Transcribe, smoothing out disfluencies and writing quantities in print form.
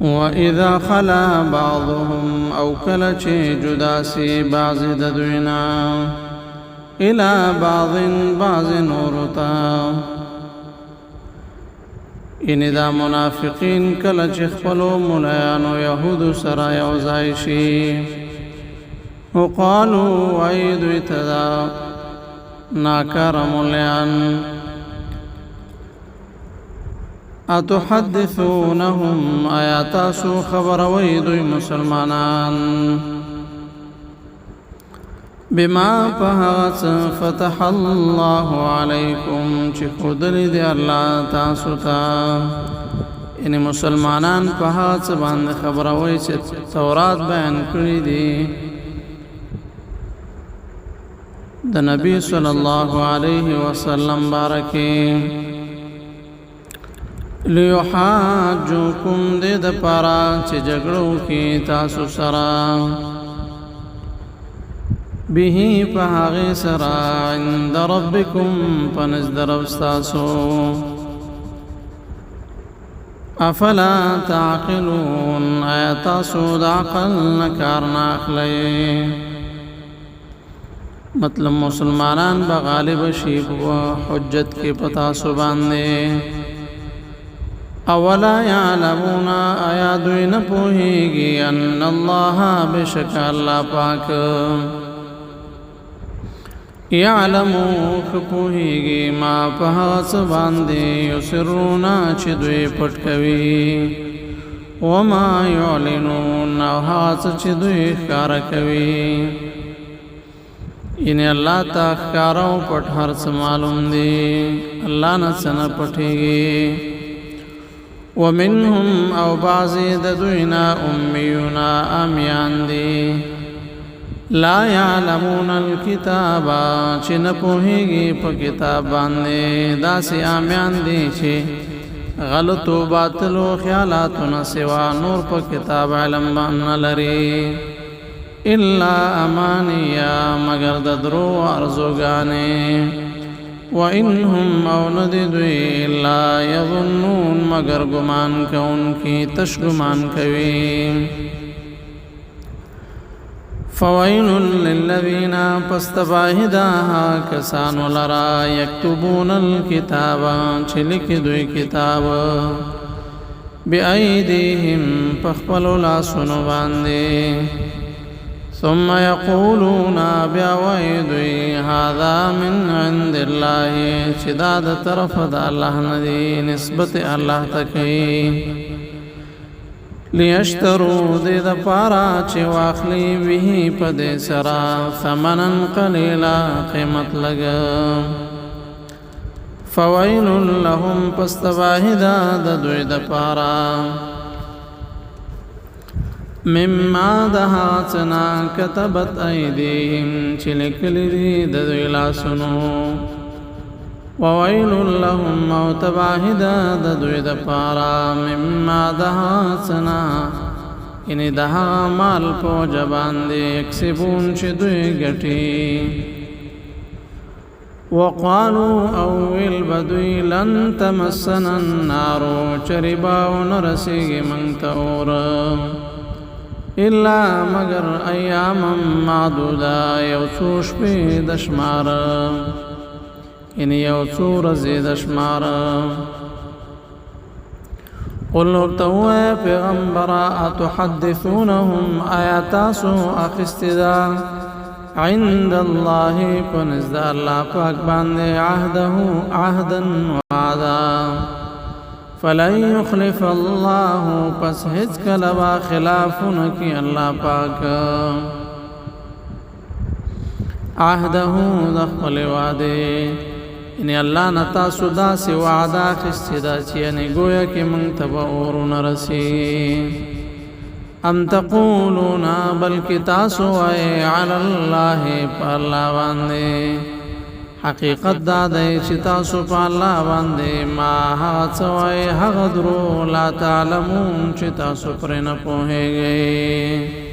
وَإِذَا خَلَا بَعْضُهُمْ أَوْ کله چې جدا سي بعض د دوینا إِلَى بعض نورتا ان دا منافقین کله چې خپلو ملایانو یهودو سره یوځای شي وقالوا وَإِذُ تَدَا ناکار ملیان اتحدثونهم آیاتاسو خبروی دوی مسلمانان بما فهغت فتح الله علیکم چی خودلی دی اللہ تاسو تا یعنی مسلمانان فهغت باند خبروی چی تورات بیان کری دی دا نبی صلی اللہ علیہ وسلم بارکی لیحاجوکم دے دا پارا چی جگڑو کی تاسو سرا بیہی پہاغی سرا عند ربکم پنزد ربستاسو افلا تعقلون آیاتاسو دا عقل نکار ناخلی مطلب مسلمانان بغالب شیف و حجت کے پتاسو باندے اولا یعلمون آیا دوی نپوہیگی ان اللہ بشک اللہ پاک یعلمو کپوہیگی ما پہاس باندے یسرونا چی دوی پٹکوی وما یعلنون اوہاس چی دوی خارکوی یعنی اللہ تا خارو پٹ ہرس معلوم دی اللہ نسن پٹھیگی ومنهم او بعضی ددوینا امیونا امیان دی لا یعلمون الکتابا چی نپوہیگی پا کتاب باندے داسی آمیان دی چی غلط و باطل و خیالاتنا سوا نور پا کتاب علم باننا لری الا امانیا مگر ددرو ارزوگانے وَإِنْهُمْ أَوْ نَدِدُوِي إِلَّا يَظُنُّونَ مگر گمان کون کی تش گمان کوي فَوَيْلٌ لِلَّذِينَ پستباہداها کسانو لرا یکتبون الکتاب چلک دوی کتاب بِأَيْدِيهِمْ پخپلو لاسونو باندے ثم يقولون بأويدي هذا من عند الله شداد طرف دا الله ندي نسبت الله تكي ليشتروا دي دا پارا چه واخلی به پد سرا ثمنا قليلا قیمت لگا فويل لهم پستباهدا دا دوی دا پارا مما دهاتنا كتبت أيديهم چلکلی دوی لاسنو وويل لهم موتباهدا دوی دپارا مما دهاتنا یعنی دها مال پو جبان دی اکسبون چی دوی گٹی وقالوا اویل بدوی لن تمسنا النار چرباو نرسیگ منتور الا مگر ایاما معدودا یوڅو شپې د شمار ان یوڅو ورځې د شمار قل تو پیغمبر اتحدثونهم آیاتاسو اخستدا عند الله پنزد الله پاک باندې عهدا وعدا فلن يخلف الله پس هیڅ کله با خلافونه کی الله پاک عهده د خپل وعده ان الله نتا سودا سی وعده خستدا چې نه گویا کې مونږ ته اورونه رسی ام تقولون بلکې تاسو وای علی الله الله باندې حقیقت دا دی چې تاسو په الله باندې ما هڅوي هغه درو لا تعلمون چې تاسو پر نه پوهیږئ